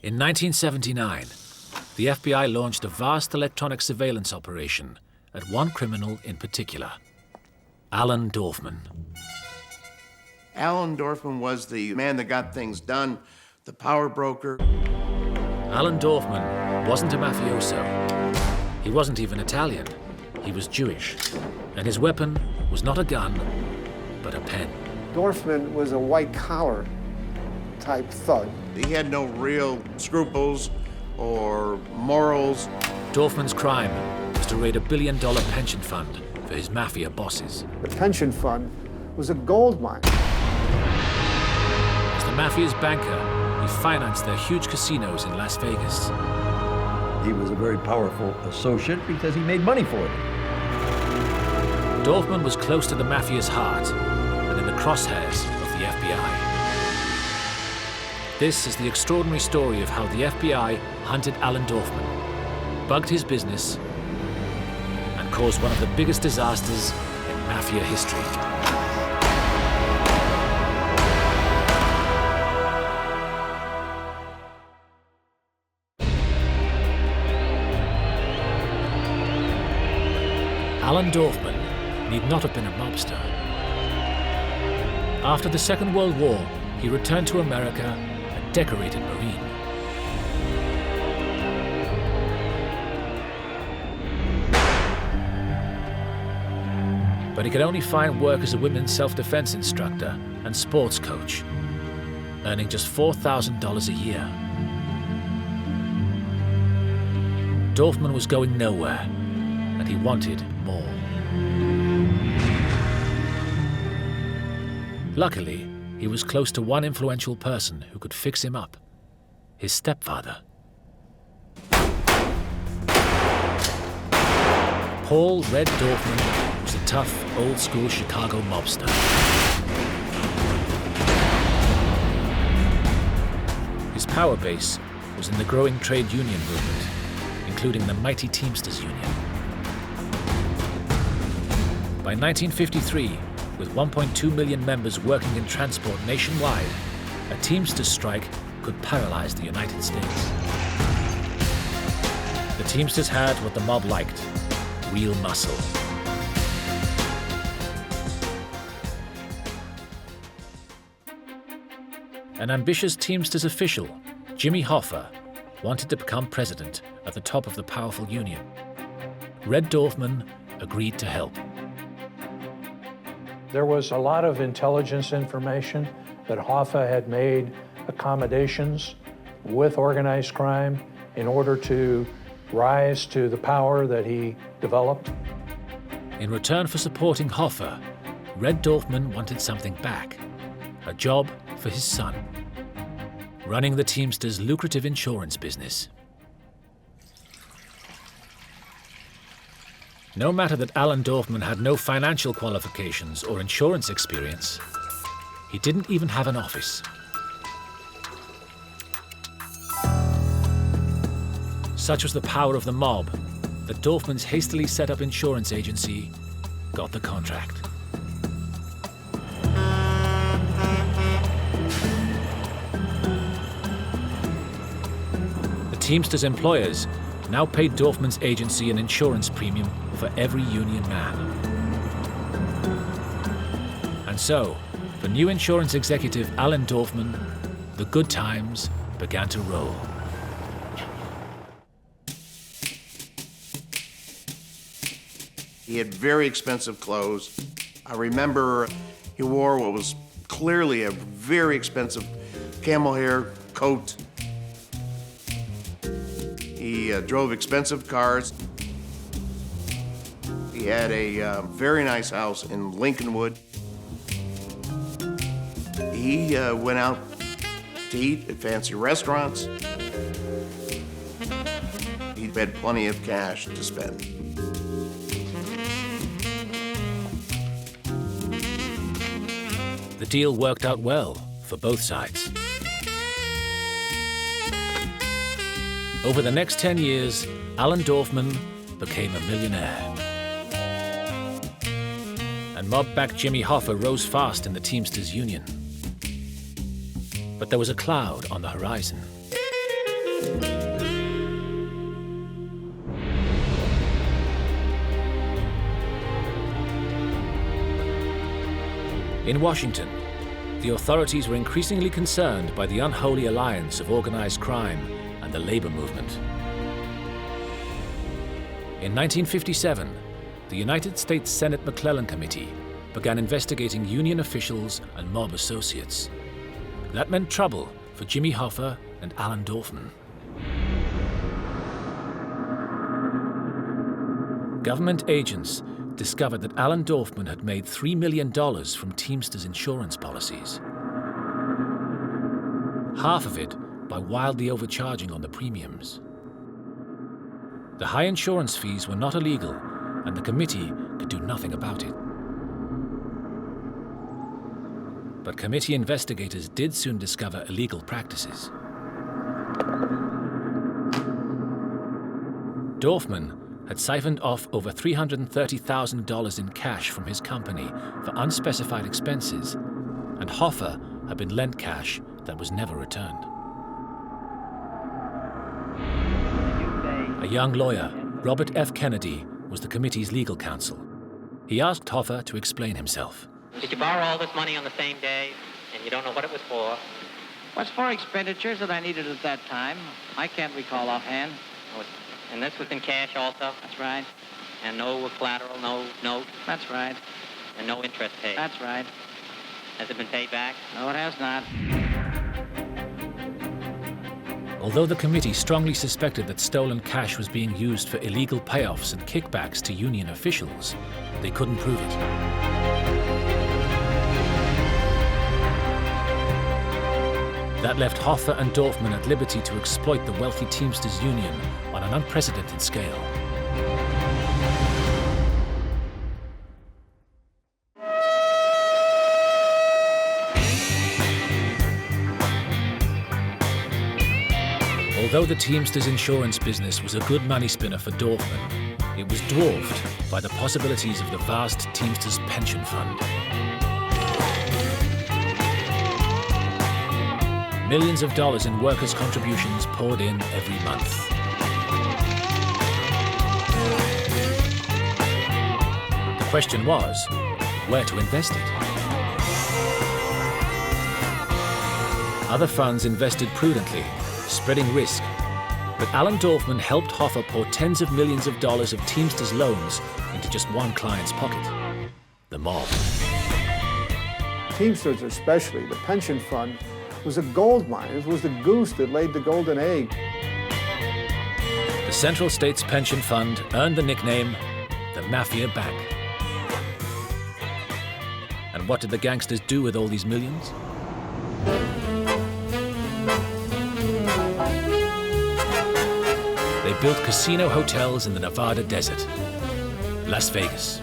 In 1979, the FBI launched a vast electronic surveillance operation at one criminal in particular, Alan Dorfman. Alan Dorfman was the man that got things done, the power broker. Alan Dorfman wasn't a mafioso. He wasn't even Italian. He was Jewish. And his weapon was not a gun, but a pen. Dorfman was a white-collar type thug. He had no real scruples or morals. Dorfman's crime was to raid $1 billion pension fund for his mafia bosses. The pension fund was a gold mine. As the mafia's banker, he financed their huge casinos in Las Vegas. He was a very powerful associate because he made money for it. Dorfman was close to the mafia's heart and in the crosshairs of the FBI. This is the extraordinary story of how the FBI hunted Alan Dorfman, bugged his business, and caused one of the biggest disasters in mafia history. Alan Dorfman need not have been a mobster. After the Second World War, he returned to America a decorated Marine. But he could only find work as a women's self-defense instructor and sports coach, earning just $4,000 a year. Dorfman was going nowhere, and he wanted more. Luckily, he was close to one influential person who could fix him up: his stepfather. Paul Red Dorfman was a tough, old-school Chicago mobster. His power base was in the growing trade union movement, including the mighty Teamsters Union. By 1953, with 1.2 million members working in transport nationwide, a Teamsters strike could paralyze the United States. The Teamsters had what the mob liked: real muscle. An ambitious Teamsters official, Jimmy Hoffa, wanted to become president at the top of the powerful union. Red Dorfman agreed to help. There was a lot of intelligence information that Hoffa had made accommodations with organized crime in order to rise to the power that he developed. In return for supporting Hoffa, Red Dorfman wanted something back: a job for his son, running the Teamsters' lucrative insurance business. No matter that Alan Dorfman had no financial qualifications or insurance experience, he didn't even have an office. Such was the power of the mob that Dorfman's hastily set up insurance agency got the contract. The Teamsters employers now paid Dorfman's agency an insurance premium for every union man. And so, for new insurance executive Alan Dorfman, the good times began to roll. He had very expensive clothes. I remember he wore what was clearly a very expensive camel hair coat. He drove expensive cars. He had a very nice house in Lincolnwood. He went out to eat at fancy restaurants. He had plenty of cash to spend. The deal worked out well for both sides. Over the next 10 years, Alan Dorfman became a millionaire. And mob-backed Jimmy Hoffa rose fast in the Teamsters Union. But there was a cloud on the horizon. In Washington, the authorities were increasingly concerned by the unholy alliance of organized crime and the labor movement. In 1957, the United States Senate McClellan Committee began investigating union officials and mob associates. That meant trouble for Jimmy Hoffa and Alan Dorfman. Government agents discovered that Alan Dorfman had made $3 million from Teamsters insurance policies. Half of it by wildly overcharging on the premiums. The high insurance fees were not illegal, and the committee could do nothing about it. But committee investigators did soon discover illegal practices. Dorfman had siphoned off over $330,000 in cash from his company for unspecified expenses, and Hoffa had been lent cash that was never returned. A young lawyer, Robert F. Kennedy, was the committee's legal counsel. He asked Hoffa to explain himself. Did you borrow all this money on the same day, and you don't know what it was for? What's for expenditures that I needed at that time? I can't recall offhand. And this was in cash also? That's right. And no collateral, no note? That's right. And no interest paid? That's right. Has it been paid back? No, it has not. Although the committee strongly suspected that stolen cash was being used for illegal payoffs and kickbacks to union officials, they couldn't prove it. That left Hoffa and Dorfman at liberty to exploit the wealthy Teamsters union on an unprecedented scale. Although the Teamsters insurance business was a good money spinner for Dorfman, it was dwarfed by the possibilities of the vast Teamsters pension fund. Millions of dollars in workers' contributions poured in every month. The question was, where to invest it? Other funds invested prudently, spreading risk, but Alan Dorfman helped Hoffa pour tens of millions of dollars of Teamsters loans into just one client's pocket, the mob. Teamsters especially, the pension fund, was a gold mine. It was the goose that laid the golden egg. The Central States Pension Fund earned the nickname the Mafia Bank. And what did the gangsters do with all these millions? They built casino hotels in the Nevada desert, Las Vegas.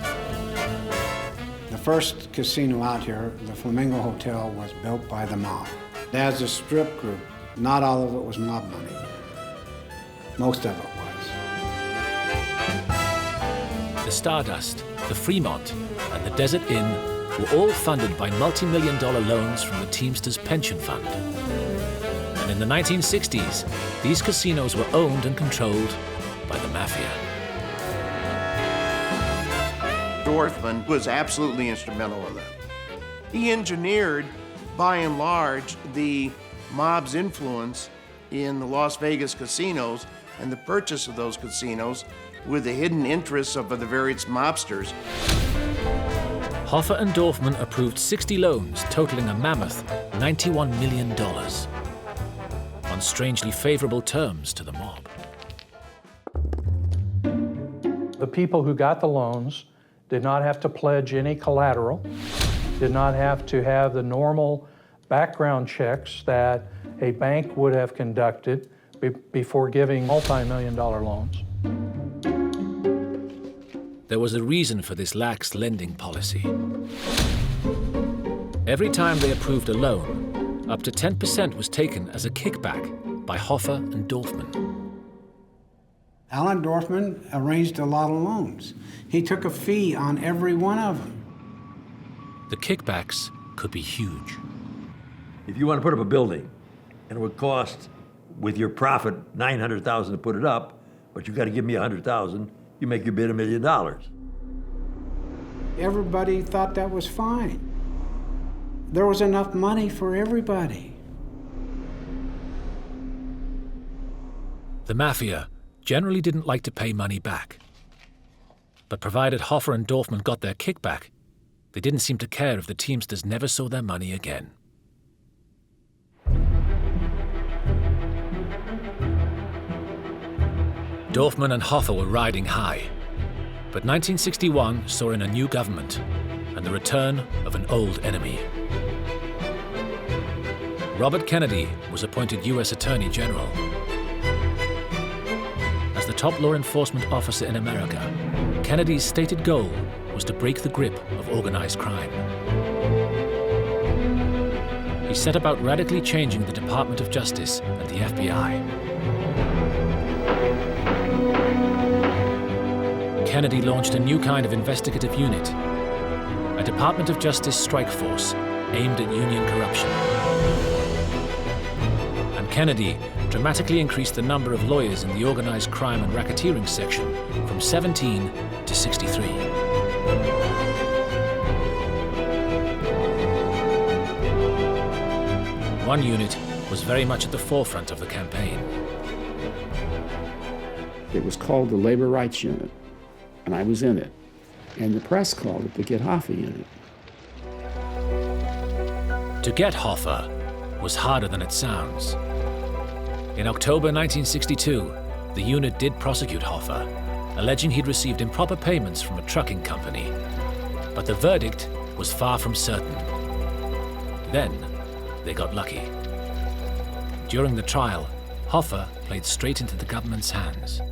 The first casino out here, the Flamingo Hotel, was built by the mob. As a strip group, not all of it was mob money. Most of it was. The Stardust, the Fremont, and the Desert Inn were all funded by multi-million-dollar loans from the Teamsters Pension Fund. And in the 1960s, these casinos were owned and controlled by the Mafia. Dorfman was absolutely instrumental in that. He engineered, by and large, the mob's influence in the Las Vegas casinos and the purchase of those casinos with the hidden interests of the various mobsters. Hoffa and Dorfman approved 60 loans totaling a mammoth $91 million on strangely favorable terms to the mob. The people who got the loans did not have to pledge any collateral, did not have to have the normal background checks that a bank would have conducted before giving multi-million-dollar loans. There was a reason for this lax lending policy. Every time they approved a loan, up to 10% was taken as a kickback by Hoffa and Dorfman. Alan Dorfman arranged a lot of loans. He took a fee on every one of them. The kickbacks could be huge. If you want to put up a building and it would cost with your profit, $900,000 to put it up, but you got to give me $100,000. You make your bid $1 million. Everybody thought that was fine. There was enough money for everybody. The Mafia generally didn't like to pay money back. But provided Hoffa and Dorfman got their kickback, they didn't seem to care if the Teamsters never saw their money again. Dorfman and Hoffa were riding high, but 1961 saw in a new government and the return of an old enemy. Robert Kennedy was appointed U.S. Attorney General. As the top law enforcement officer in America, Kennedy's stated goal was to break the grip of organized crime. He set about radically changing the Department of Justice and the FBI. Kennedy launched a new kind of investigative unit, a Department of Justice strike force aimed at union corruption. And Kennedy dramatically increased the number of lawyers in the organized crime and racketeering section from 17 to 63. One unit was very much at the forefront of the campaign. It was called the Labor Rights Unit, and I was in it. And the press called it the Get Hoffa Unit. To get Hoffa was harder than it sounds. In October 1962, the unit did prosecute Hoffa, alleging he'd received improper payments from a trucking company. But the verdict was far from certain. Then, they got lucky. During the trial, Hoffa played straight into the government's hands.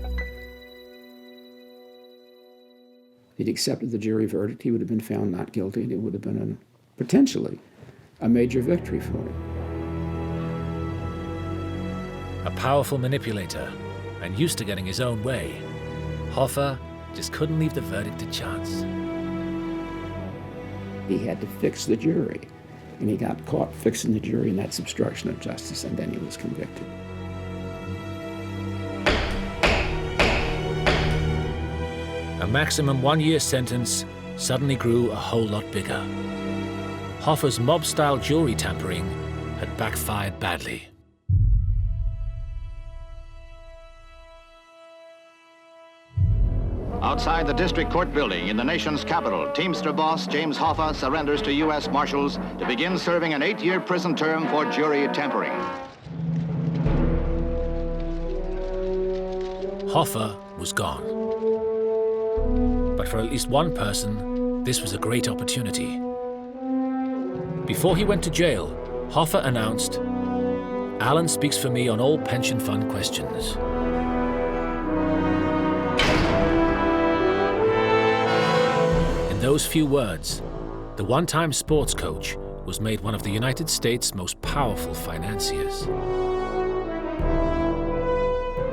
If he'd accepted the jury verdict, he would have been found not guilty, and it would have been potentially a major victory for him. A powerful manipulator and used to getting his own way, Hoffa just couldn't leave the verdict to chance. He had to fix the jury, and he got caught fixing the jury, and that's obstruction of justice, and then he was convicted. A maximum 1-year sentence suddenly grew a whole lot bigger. Hoffa's mob-style jury tampering had backfired badly. Outside the district court building in the nation's capital, Teamster boss James Hoffa surrenders to U.S. Marshals to begin serving an 8-year prison term for jury tampering. Hoffa was gone. But for at least one person, this was a great opportunity. Before he went to jail, Hoffa announced, "Alan speaks for me on all pension fund questions." In those few words, the one-time sports coach was made one of the United States' most powerful financiers.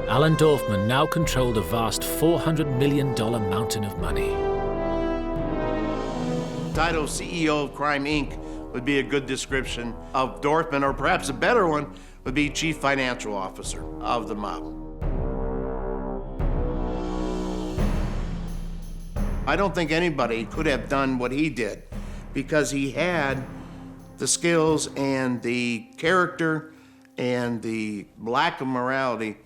Alan Dorfman now controlled a vast $400 million mountain of money. The title CEO of Crime Inc. would be a good description of Dorfman, or perhaps a better one would be Chief Financial Officer of the mob. I don't think anybody could have done what he did because he had the skills and the character and the lack of morality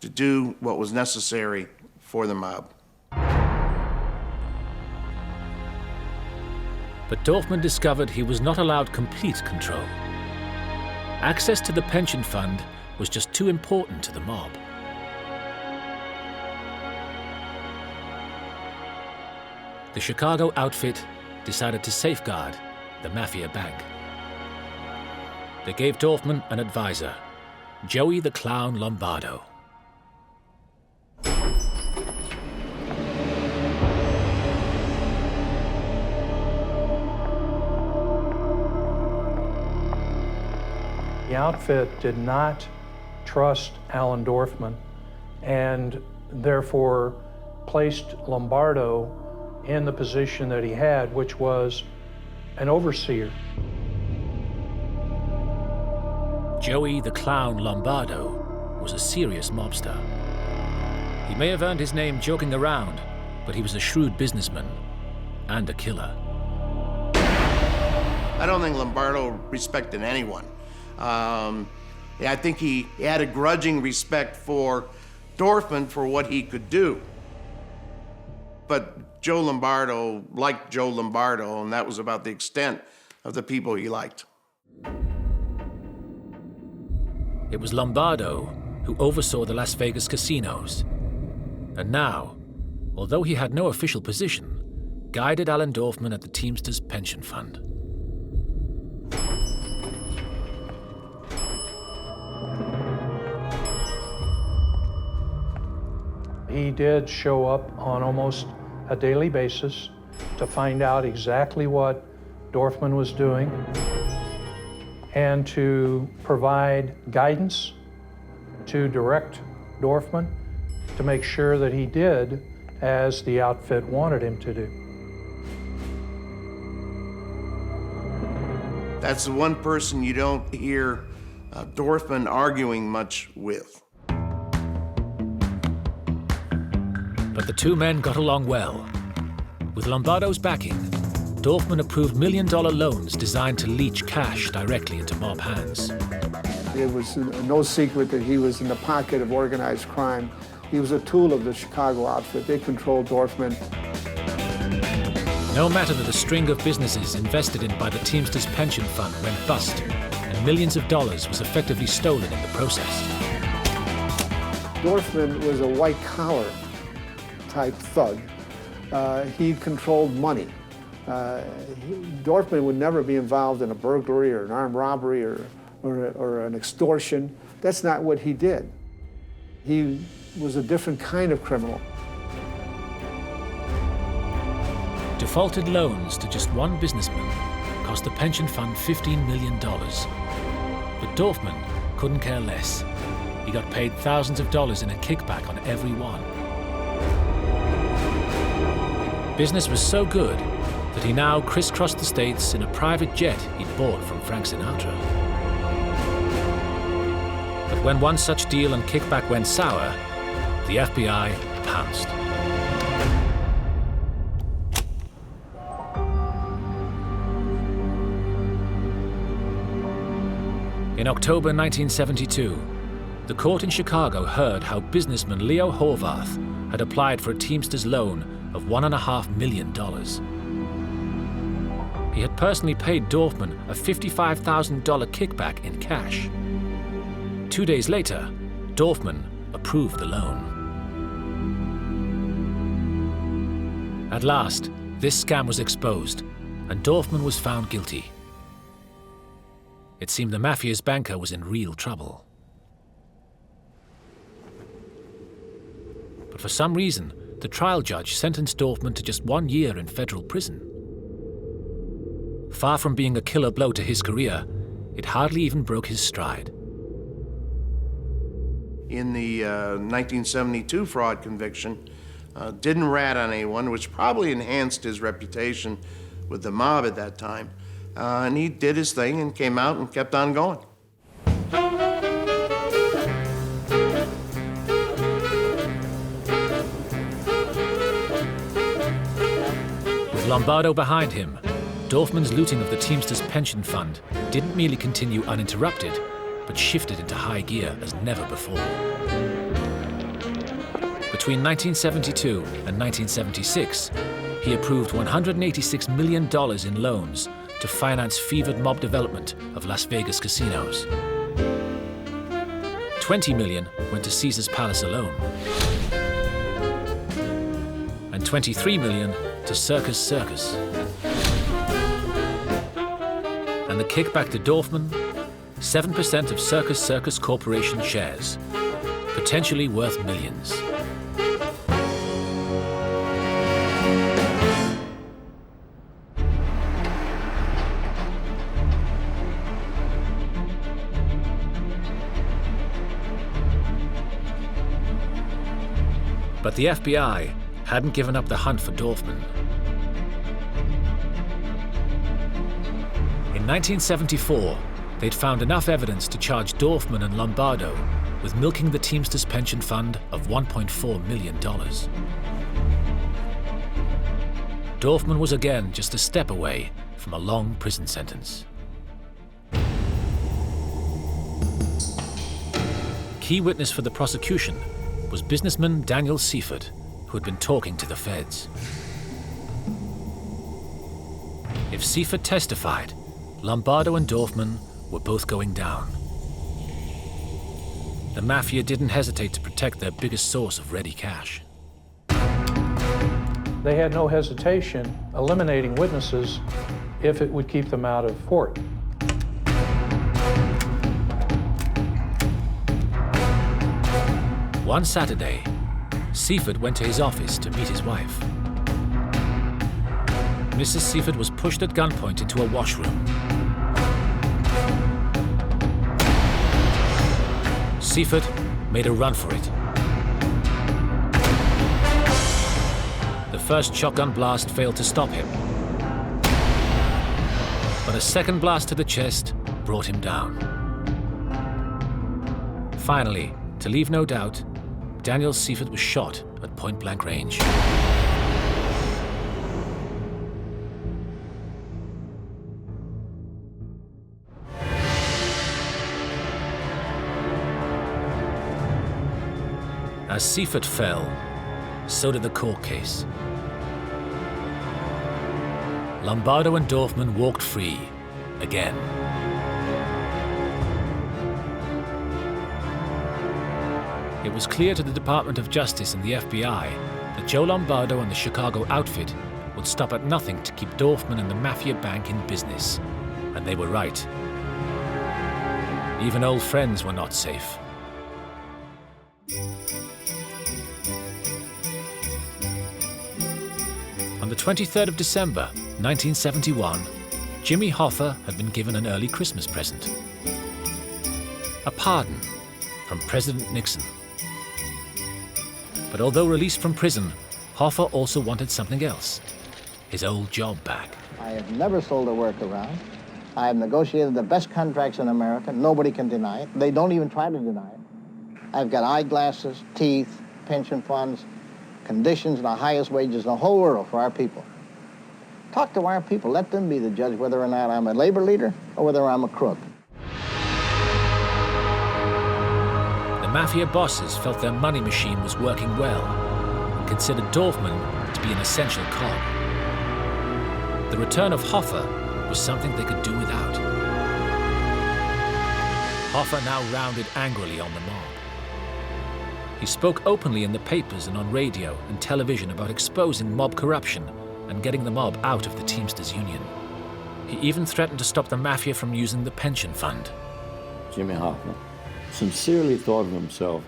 to do what was necessary for the mob. But Dorfman discovered he was not allowed complete control. Access to the pension fund was just too important to the mob. The Chicago outfit decided to safeguard the Mafia bank. They gave Dorfman an advisor, Joey the Clown Lombardo. The outfit did not trust Alan Dorfman and therefore placed Lombardo in the position that he had, which was an overseer. Joey the Clown Lombardo was a serious mobster. He may have earned his name joking around, but he was a shrewd businessman and a killer. I don't think Lombardo respected anyone. I think he had a grudging respect for Dorfman for what he could do. But Joe Lombardo liked Joe Lombardo, and that was about the extent of the people he liked. It was Lombardo who oversaw the Las Vegas casinos. And now, although he had no official position, guided Alan Dorfman at the Teamsters Pension Fund. He did show up on almost a daily basis to find out exactly what Dorfman was doing and to provide guidance, to direct Dorfman to make sure that he did as the outfit wanted him to do. That's the one person you don't hear Dorfman arguing much with. But the two men got along well. With Lombardo's backing, Dorfman approved million-dollar loans designed to leach cash directly into mob hands. It was no secret that he was in the pocket of organized crime. He was a tool of the Chicago outfit. They controlled Dorfman. No matter that a string of businesses invested in by the Teamsters Pension Fund went bust, and millions of dollars was effectively stolen in the process. Dorfman was a white-collar type thug. He controlled money. Dorfman would never be involved in a burglary or an armed robbery or an extortion. That's not what he did. He was a different kind of criminal. Defaulted loans to just one businessman cost the pension fund $15 million. But Dorfman couldn't care less. He got paid thousands of dollars in a kickback on every one. Business was so good that he now crisscrossed the states in a private jet he'd bought from Frank Sinatra. But when one such deal and kickback went sour, the FBI pounced. In October 1972, the court in Chicago heard how businessman Leo Horvath had applied for a Teamsters loan of $1.5 million. He had personally paid Dorfman a $55,000 kickback in cash. 2 days later, Dorfman approved the loan. At last, this scam was exposed, and Dorfman was found guilty. It seemed the Mafia's banker was in real trouble. But for some reason, the trial judge sentenced Dorfman to just 1 year in federal prison. Far from being a killer blow to his career, it hardly even broke his stride. In the 1972 fraud conviction, didn't rat on anyone, which probably enhanced his reputation with the mob at that time. And he did his thing and came out and kept on going. With Lombardo behind him, Dorfman's looting of the Teamsters Pension Fund didn't merely continue uninterrupted, but shifted into high gear as never before. Between 1972 and 1976, he approved $186 million in loans to finance fevered mob development of Las Vegas casinos. $20 million went to Caesar's Palace alone, and $23 million to Circus Circus. And the kickback to Dorfman, 7% of Circus Circus Corporation shares, potentially worth millions. But the FBI hadn't given up the hunt for Dorfman. In 1974, they'd found enough evidence to charge Dorfman and Lombardo with milking the Teamsters pension fund of $1.4 million. Dorfman was again just a step away from a long prison sentence. Key witness for the prosecution was businessman Daniel Seifert, who had been talking to the feds. If Seifert testified, Lombardo and Dorfman were both going down. The Mafia didn't hesitate to protect their biggest source of ready cash. They had no hesitation eliminating witnesses if it would keep them out of court. One Saturday, Seifert went to his office to meet his wife. Mrs. Seifert was pushed at gunpoint into a washroom. Seifert made a run for it. The first shotgun blast failed to stop him, but a second blast to the chest brought him down. Finally, to leave no doubt, Daniel Seifert was shot at point-blank range. As Seifert fell, so did the court case. Lombardo and Dorfman walked free again. It was clear to the Department of Justice and the FBI that Joe Lombardo and the Chicago outfit would stop at nothing to keep Dorfman and the Mafia bank in business. And they were right. Even old friends were not safe. On the 23rd of December, 1971, Jimmy Hoffa had been given an early Christmas present. A pardon from President Nixon. But although released from prison, Hoffa also wanted something else, his old job back. I have never sold a work around. I have negotiated the best contracts in America. Nobody can deny it. They don't even try to deny it. I've got eyeglasses, teeth, pension funds, conditions, and the highest wages in the whole world for our people. Talk to our people. Let them be the judge whether or not I'm a labor leader or whether I'm a crook. The Mafia bosses felt their money machine was working well and considered Dorfman to be an essential cog. The return of Hoffa was something they could do without. Hoffa now rounded angrily on the mob. He spoke openly in the papers and on radio and television about exposing mob corruption and getting the mob out of the Teamsters Union. He even threatened to stop the Mafia from using the pension fund. Jimmy Hoffa sincerely thought of himself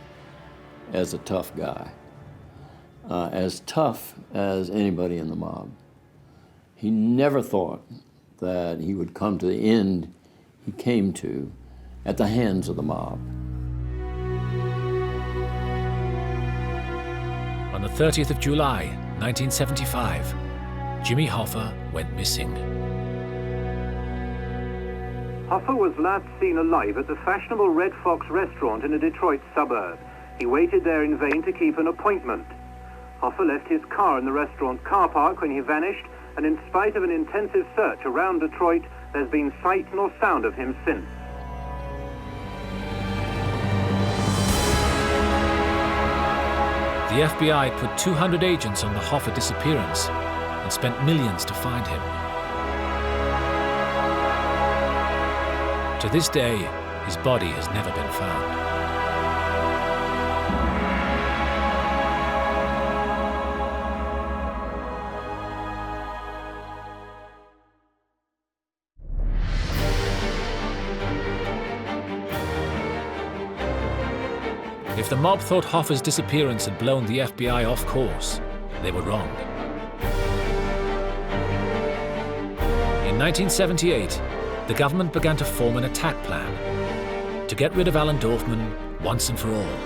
as a tough guy, as tough as anybody in the mob. He never thought that he would come to the end he came to at the hands of the mob. On the 30th of July, 1975, Jimmy Hoffa went missing. Hoffa was last seen alive at the fashionable Red Fox restaurant in a Detroit suburb. He waited there in vain to keep an appointment. Hoffa left his car in the restaurant car park when he vanished, and in spite of an intensive search around Detroit, there's been sight nor sound of him since. The FBI put 200 agents on the Hoffa disappearance and spent millions to find him. To this day, his body has never been found. If the mob thought Hoffa's disappearance had blown the FBI off course, they were wrong. In 1978, the government began to form an attack plan to get rid of Alan Dorfman once and for all.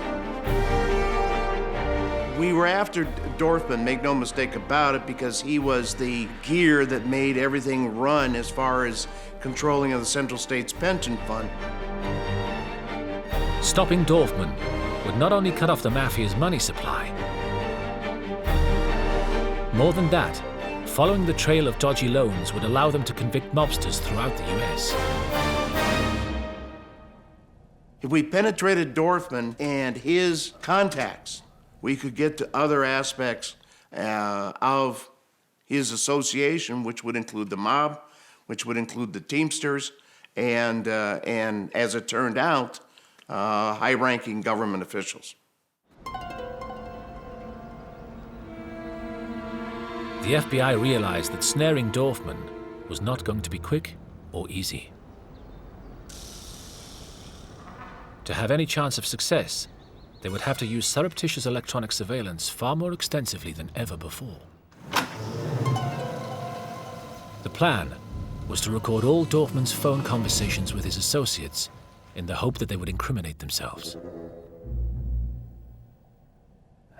We were after Dorfman, make no mistake about it, because he was the gear that made everything run as far as controlling of the Central States Pension Fund. Stopping Dorfman would not only cut off the Mafia's money supply, more than that, following the trail of dodgy loans would allow them to convict mobsters throughout the US. If we penetrated Dorfman and his contacts, we could get to other aspects of his association, which would include the mob, which would include the Teamsters, and as it turned out, high-ranking government officials. The FBI realized that snaring Dorfman was not going to be quick or easy. To have any chance of success, they would have to use surreptitious electronic surveillance far more extensively than ever before. The plan was to record all Dorfman's phone conversations with his associates in the hope that they would incriminate themselves.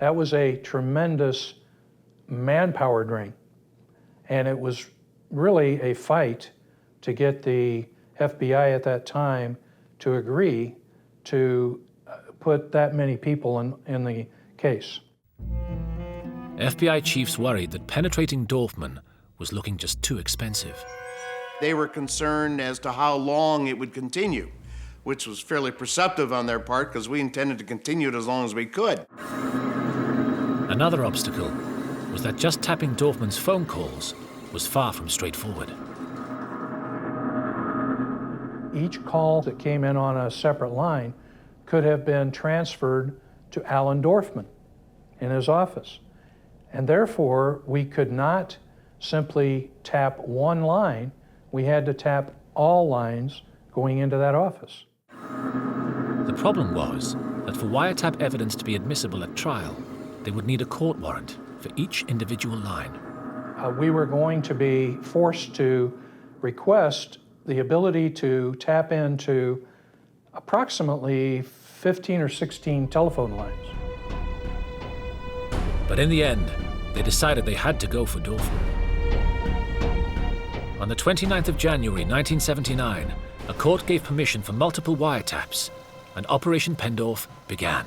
That was a tremendous manpower drain, and it was really a fight to get the FBI at that time to agree to put that many people in the case. FBI chiefs worried that penetrating Dorfman was looking just too expensive. They were concerned as to how long it would continue, which was fairly perceptive on their part because we intended to continue it as long as we could. Another obstacle was that just tapping Dorfman's phone calls was far from straightforward. Each call that came in on a separate line could have been transferred to Alan Dorfman in his office. And therefore, we could not simply tap one line. We had to tap all lines going into that office. The problem was that for wiretap evidence to be admissible at trial, they would need a court warrant for each individual line. We were going to be forced to request the ability to tap into approximately 15 or 16 telephone lines. But in the end, they decided they had to go for Dorfman. On the 29th of January 1979, a court gave permission for multiple wiretaps, and Operation Pendorf began.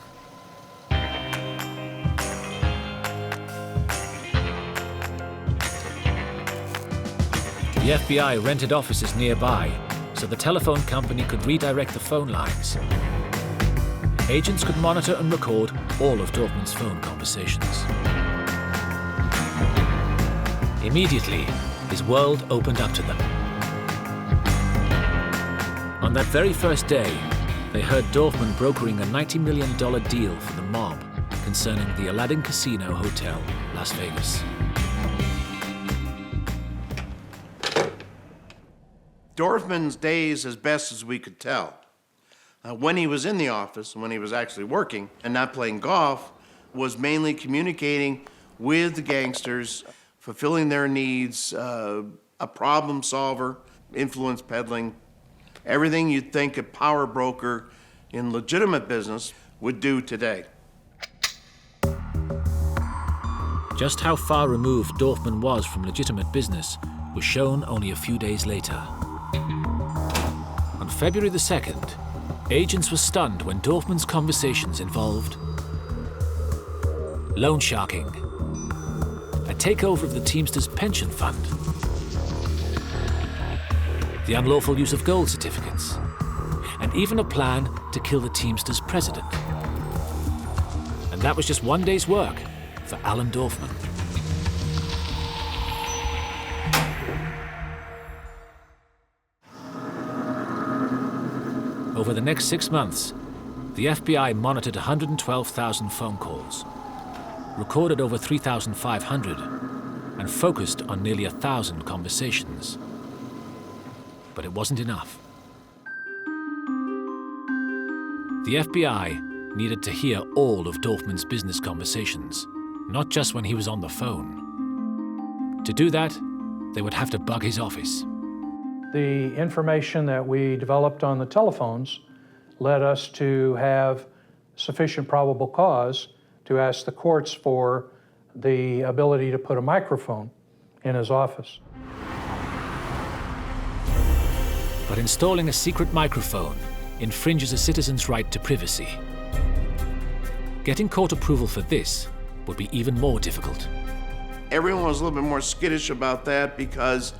The FBI rented offices nearby so the telephone company could redirect the phone lines. Agents could monitor and record all of Dorfman's phone conversations. Immediately, his world opened up to them. On that very first day, they heard Dorfman brokering a $90 million deal for the mob concerning the Aladdin Casino Hotel, Las Vegas. Dorfman's days, as best as we could tell, when he was in the office, when he was actually working and not playing golf, was mainly communicating with the gangsters, fulfilling their needs, a problem solver, influence peddling, everything you'd think a power broker in legitimate business would do today. Just how far removed Dorfman was from legitimate business was shown only a few days later. On February the 2nd, agents were stunned when Dorfman's conversations involved loan sharking, a takeover of the Teamsters pension fund, the unlawful use of gold certificates, and even a plan to kill the Teamsters president. And that was just one day's work for Alan Dorfman. Over the next 6 months, the FBI monitored 112,000 phone calls, recorded over 3,500, and focused on nearly 1,000 conversations. But it wasn't enough. The FBI needed to hear all of Dorfman's business conversations, not just when he was on the phone. To do that, they would have to bug his office. The information that we developed on the telephones led us to have sufficient probable cause to ask the courts for the ability to put a microphone in his office. But installing a secret microphone infringes a citizen's right to privacy. Getting court approval for this would be even more difficult. Everyone was a little bit more skittish about that because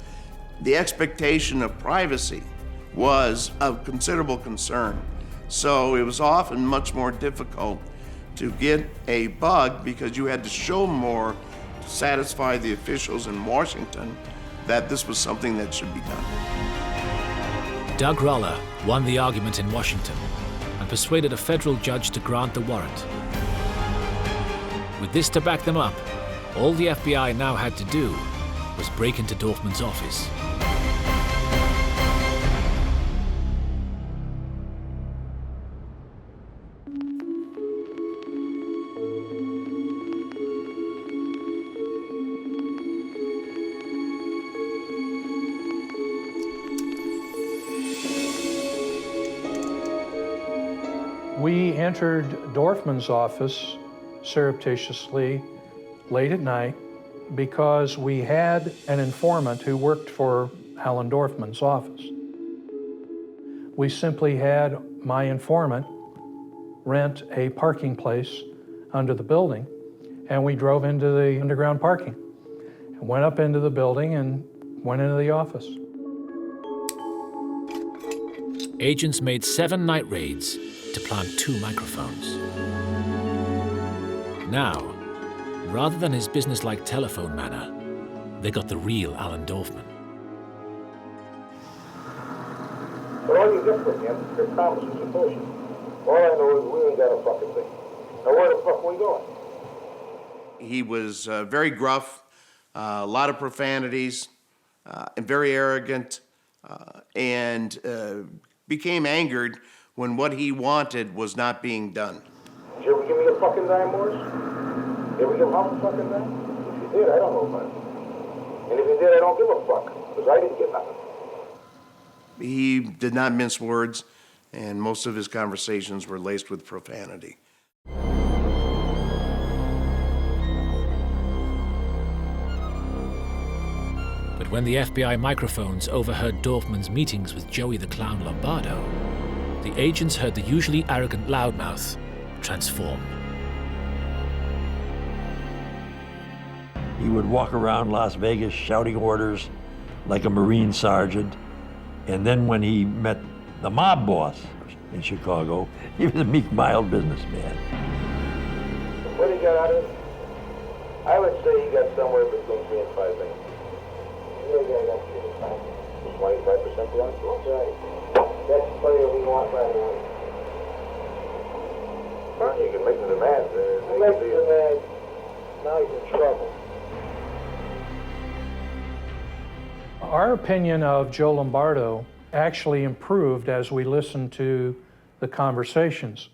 the expectation of privacy was of considerable concern. So it was often much more difficult to get a bug because you had to show more to satisfy the officials in Washington that this was something that should be done. Doug Roller won the argument in Washington and persuaded a federal judge to grant the warrant. With this to back them up, all the FBI now had to do was break into Dorfman's office. We entered Dorfman's office surreptitiously late at night because we had an informant who worked for Alan Dorfman's office. We simply had my informant rent a parking place under the building, and we drove into the underground parking and went up into the building and went into the office. Agents made 7 night raids to plant 2 microphones. Now, rather than his businesslike telephone manner, they got the real Alan Dorfman. But all you get from him is promises and bullshit. All I know is we ain't got a fucking thing. Now where the fuck are we going? He was very gruff, a lot of profanities, and very arrogant, and became angered when what he wanted was not being done. Did you ever give me a fucking dime, Morris? You ever give Hoffa a fucking dime? If you did, I don't know about it. And if you did, I don't give a fuck, because I didn't get nothing. He did not mince words, and most of his conversations were laced with profanity. But when the FBI microphones overheard Dorfman's meetings with Joey the Clown Lombardo, the agents heard the usually arrogant loudmouth transform. He would walk around Las Vegas shouting orders like a Marine sergeant. And then when he met the mob boss in Chicago, he was a meek, mild businessman. What did he get out of it? I would say he got somewhere between 3 and 5 million. You got 25% beyond. That's right. That's the player we want right away. Well, you can make the demands. Make the demands. Now he's in trouble. Our opinion of Joe Lombardo actually improved as we listened to the conversations.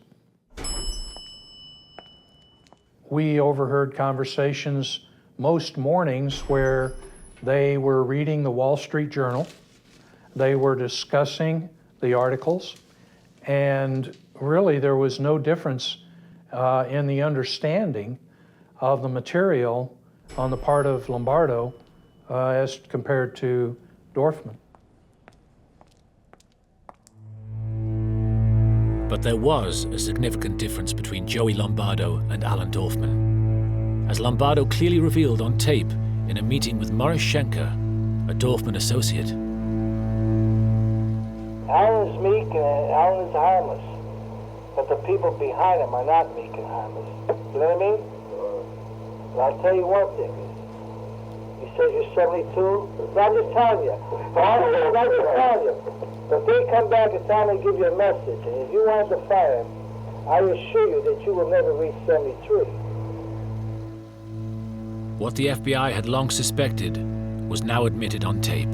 We overheard conversations most mornings where they were reading the Wall Street Journal, they were discussing the articles, and really there was no difference in the understanding of the material on the part of Lombardo as compared to Dorfman. But there was a significant difference between Joey Lombardo and Alan Dorfman, as Lombardo clearly revealed on tape in a meeting with Morris Schenker, a Dorfman associate. Alan's meek and Alan is harmless, but the people behind him are not meek and harmless. You know what I mean? Well, I'll tell you one thing. You said you're 72? No, I'm just telling you. I'm just telling you. If they come back and tell me to give you a message, and if you want to fire him, I assure you that you will never reach 73. What the FBI had long suspected was now admitted on tape.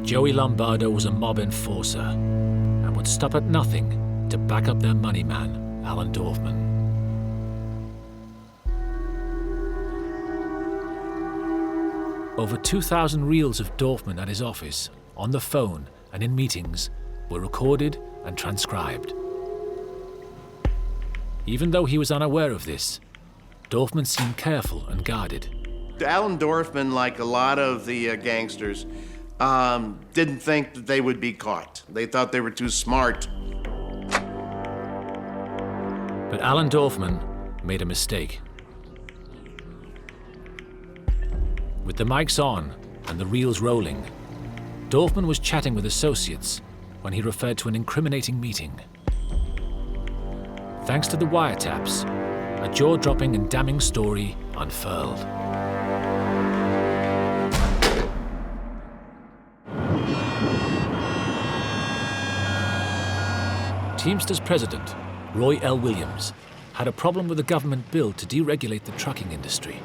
Joey Lombardo was a mob enforcer and would stop at nothing to back up their money man, Alan Dorfman. Over 2,000 reels of Dorfman at his office, on the phone and in meetings, were recorded and transcribed. Even though he was unaware of this, Dorfman seemed careful and guarded. Alan Dorfman, like a lot of the gangsters, didn't think that they would be caught. They thought they were too smart But Alan Dorfman made a mistake. With the mics on and the reels rolling, Dorfman was chatting with associates when he referred to an incriminating meeting. Thanks to the wiretaps, a jaw-dropping and damning story unfurled. Teamsters president, Roy L. Williams, had a problem with the government bill to deregulate the trucking industry.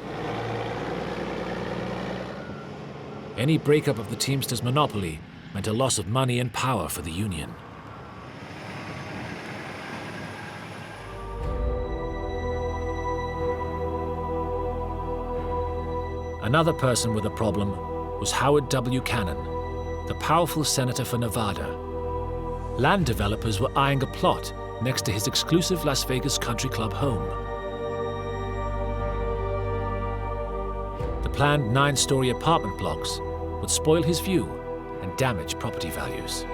Any breakup of the Teamsters monopoly meant a loss of money and power for the union. Another person with a problem was Howard W. Cannon, the powerful senator for Nevada. Land developers were eyeing a plot next to his exclusive Las Vegas country club home. The planned 9-story apartment blocks would spoil his view and damage property values.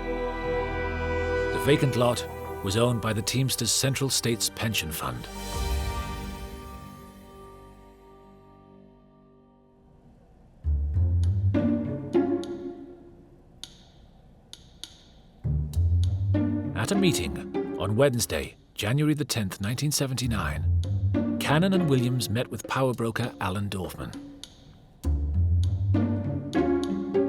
The vacant lot was owned by the Teamsters Central States Pension Fund. At a meeting on Wednesday, January the 10th, 1979, Cannon and Williams met with power broker Alan Dorfman.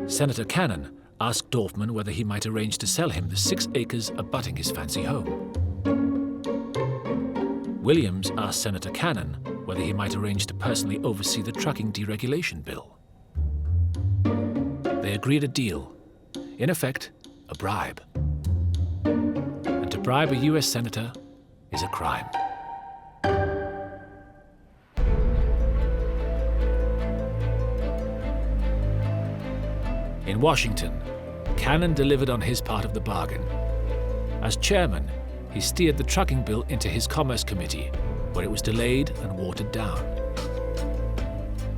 Senator Cannon asked Dorfman whether he might arrange to sell him the 6 acres abutting his fancy home. Williams asked Senator Cannon whether he might arrange to personally oversee the trucking deregulation bill. They agreed a deal, in effect, a bribe. And to bribe a US senator is a crime. In Washington, Cannon delivered on his part of the bargain. As chairman, he steered the trucking bill into his Commerce Committee, where it was delayed and watered down.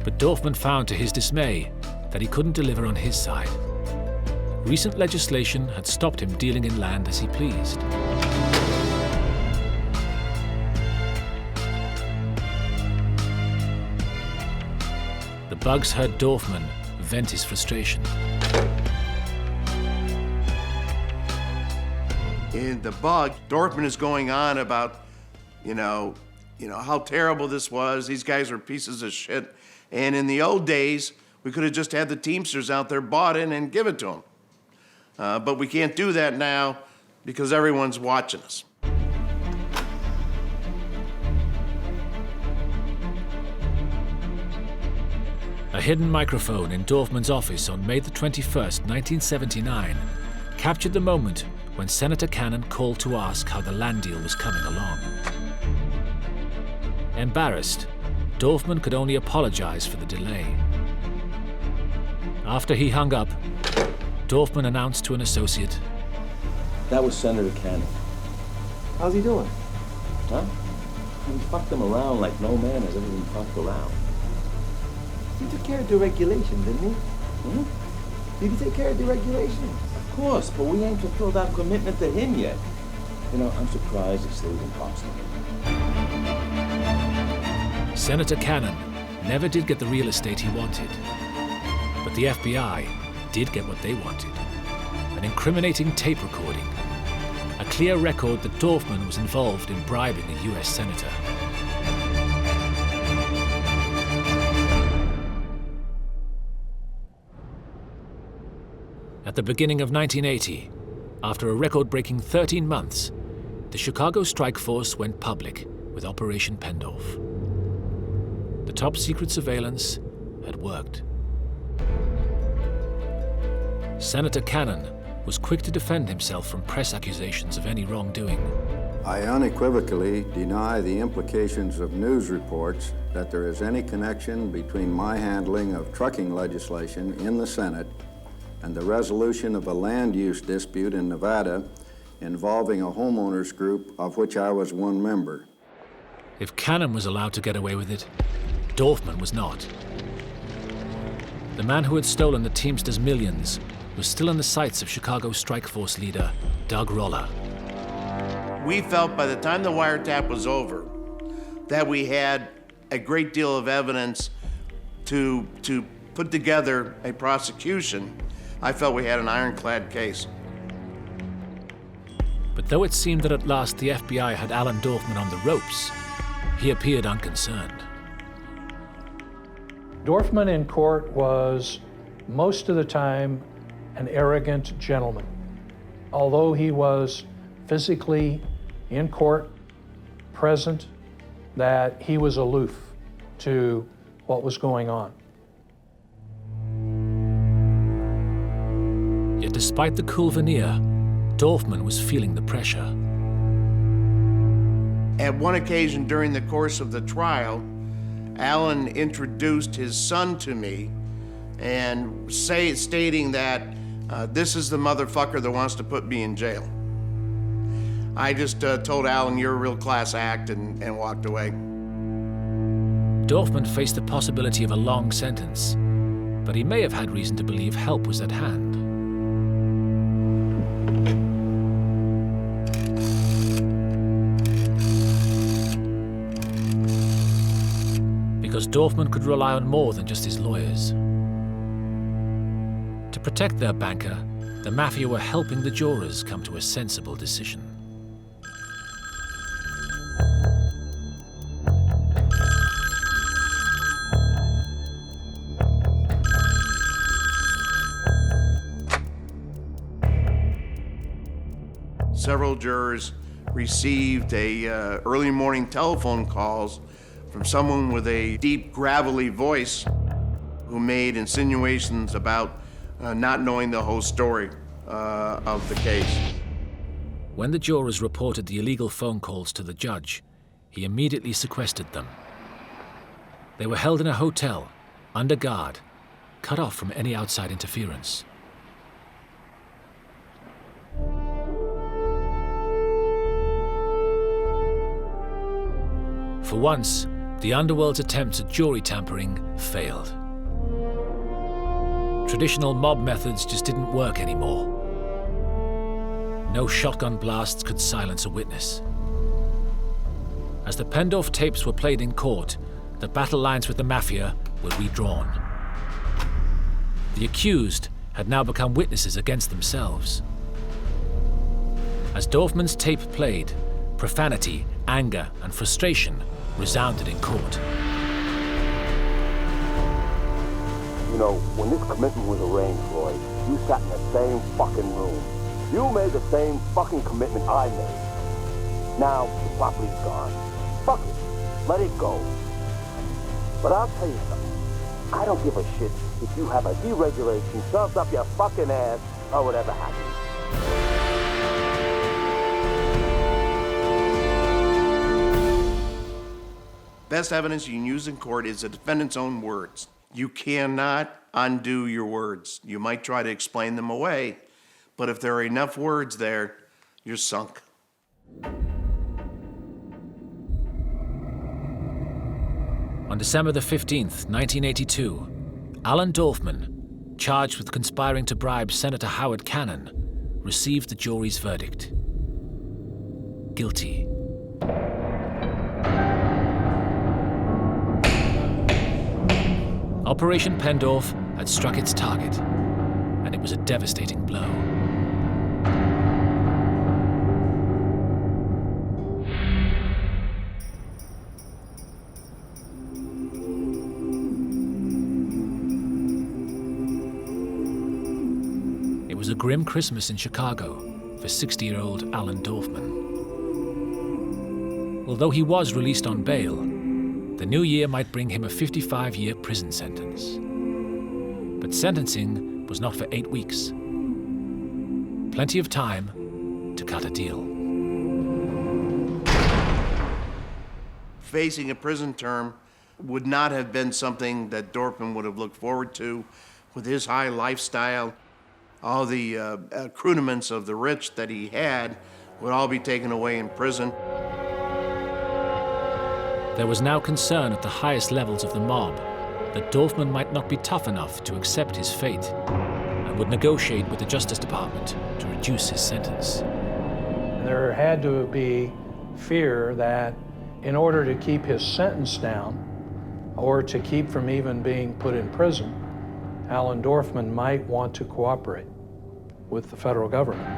But Dorfman found to his dismay that he couldn't deliver on his side. Recent legislation had stopped him dealing in land as he pleased. The bugs heard Dorfman vent his frustration. In the bug, Dorfman is going on about, how terrible this was. These guys are pieces of shit. And in the old days, we could have just had the Teamsters out there bought it and give it to them. But we can't do that now because everyone's watching us. A hidden microphone in Dorfman's office on May the 21st, 1979, captured the moment when Senator Cannon called to ask how the land deal was coming along. Embarrassed, Dorfman could only apologize for the delay. After he hung up, Dorfman announced to an associate, "That was Senator Cannon." How's he doing? Huh? He fucked him around like no man has ever been fucked around. He took care of deregulation, didn't he? Did he take care of deregulation? Of course, but we ain't fulfilled our commitment to him yet. I'm surprised he still even talks to me. Senator Cannon never did get the real estate he wanted. But the FBI did get what they wanted. An incriminating tape recording. A clear record that Dorfman was involved in bribing a US senator. At the beginning of 1980, after a record-breaking 13 months, the Chicago strike force went public with Operation Pendorf. The top-secret surveillance had worked. Senator Cannon was quick to defend himself from press accusations of any wrongdoing. I unequivocally deny the implications of news reports that there is any connection between my handling of trucking legislation in the Senate and the resolution of a land use dispute in Nevada involving a homeowners group of which I was one member. If Cannon was allowed to get away with it, Dorfman was not. The man who had stolen the Teamsters' millions was still in the sights of Chicago strike force leader Doug Roller. We felt by the time the wiretap was over that we had a great deal of evidence to put together a prosecution. I felt we had an ironclad case. But though it seemed that at last the FBI had Alan Dorfman on the ropes, he appeared unconcerned. Dorfman in court was, most of the time, an arrogant gentleman. Although he was physically in court, present, that he was aloof to what was going on. Yet despite the cool veneer, Dorfman was feeling the pressure. At one occasion during the course of the trial, Alan introduced his son to me and stating that this is the motherfucker that wants to put me in jail. I just told Alan, you're a real class act, and walked away. Dorfman faced the possibility of a long sentence, but he may have had reason to believe help was at hand. Because Dorfman could rely on more than just his lawyers. To protect their banker, the Mafia were helping the jurors come to a sensible decision. Several jurors received early morning telephone calls from someone with a deep, gravelly voice who made insinuations about not knowing the whole story of the case. When the jurors reported the illegal phone calls to the judge, he immediately sequestered them. They were held in a hotel, under guard, cut off from any outside interference. For once, the underworld's attempts at jury tampering failed. Traditional mob methods just didn't work anymore. No shotgun blasts could silence a witness. As the Pendorf tapes were played in court, the battle lines with the Mafia were redrawn. The accused had now become witnesses against themselves. As Dorfman's tape played, profanity, anger, and frustration resounded in court. You know, when this commitment was arranged, Floyd, you sat in the same fucking room. You made the same fucking commitment I made. Now, the property's gone. Fuck it. Let it go. But I'll tell you something. I don't give a shit if you have a deregulation shoved up your fucking ass or whatever happens. Best evidence you can use in court is the defendant's own words. You cannot undo your words. You might try to explain them away, but if there are enough words there, you're sunk. On December the 15th, 1982, Alan Dorfman, charged with conspiring to bribe Senator Howard Cannon, received the jury's verdict. Guilty. Operation Pendorf had struck its target, and it was a devastating blow. It was a grim Christmas in Chicago for 60-year-old Alan Dorfman. Although he was released on bail, the new year might bring him a 55-year prison sentence. But sentencing was not for 8 weeks. Plenty of time to cut a deal. Facing a prison term would not have been something that Dorfman would have looked forward to. With his high lifestyle, all the accoutrements of the rich that he had would all be taken away in prison. There was now concern at the highest levels of the mob that Dorfman might not be tough enough to accept his fate and would negotiate with the Justice Department to reduce his sentence. There had to be fear that in order to keep his sentence down, or to keep from even being put in prison, Alan Dorfman might want to cooperate with the federal government.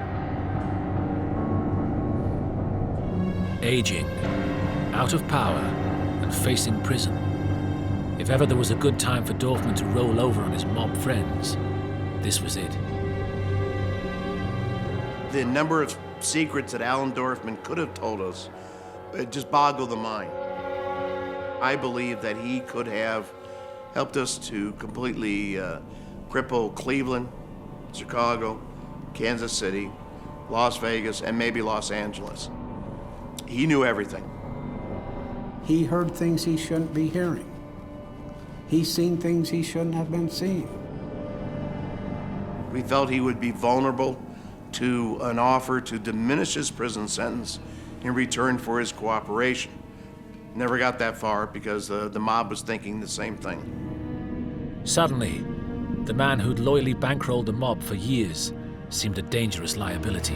Aging, out of power, and facing prison. If ever there was a good time for Dorfman to roll over on his mob friends, this was it. The number of secrets that Alan Dorfman could have told us, it just boggled the mind. I believe that he could have helped us to completely cripple Cleveland, Chicago, Kansas City, Las Vegas, and maybe Los Angeles. He knew everything. He heard things he shouldn't be hearing. He's seen things he shouldn't have been seeing. We felt he would be vulnerable to an offer to diminish his prison sentence in return for his cooperation. Never got that far because the mob was thinking the same thing. Suddenly, the man who'd loyally bankrolled the mob for years seemed a dangerous liability.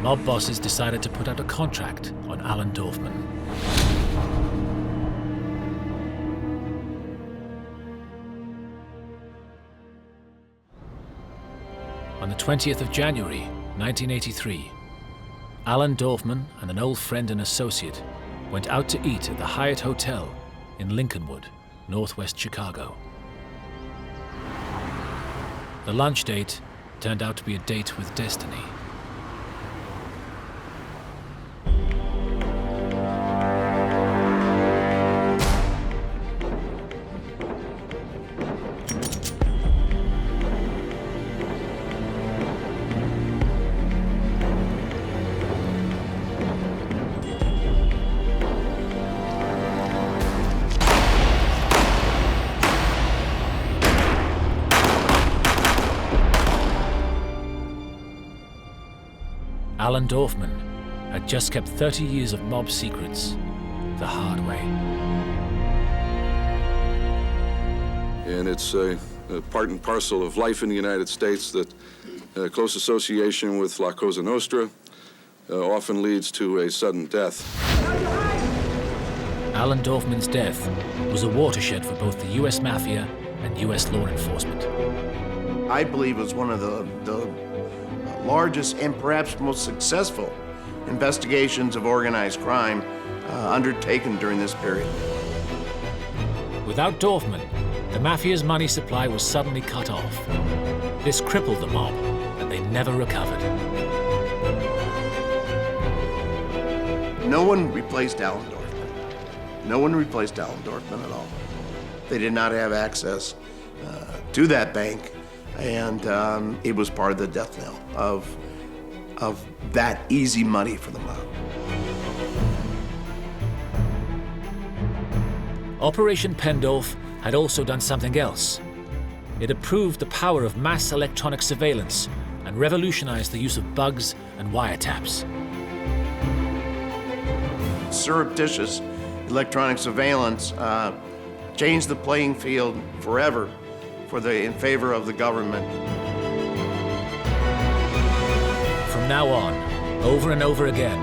Mob bosses decided to put out a contract on Alan Dorfman. On the 20th of January, 1983, Alan Dorfman and an old friend and associate went out to eat at the Hyatt Hotel in Lincolnwood, northwest Chicago. The lunch date turned out to be a date with destiny. Alan Dorfman had just kept 30 years of mob secrets the hard way. And it's a part and parcel of life in the United States that close association with La Cosa Nostra often leads to a sudden death. Alan Dorfman's death was a watershed for both the U.S. Mafia and U.S. law enforcement. I believe it was one of the largest and perhaps most successful investigations of organized crime undertaken during this period. Without Dorfman, the Mafia's money supply was suddenly cut off. This crippled the mob, and they never recovered. No one replaced Alan Dorfman. No one replaced Alan Dorfman at all. They did not have access to that bank, and it was part of the death knell of that easy money for the mob. Operation Pendolph had also done something else. It had proved the power of mass electronic surveillance and revolutionized the use of bugs and wiretaps. Surreptitious electronic surveillance changed the playing field forever in favor of the government. From now on, over and over again,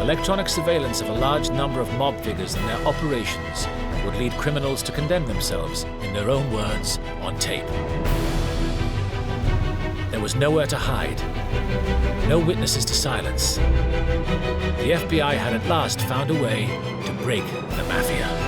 electronic surveillance of a large number of mob figures and their operations would lead criminals to condemn themselves, in their own words, on tape. There was nowhere to hide, no witnesses to silence. The FBI had at last found a way to break the Mafia.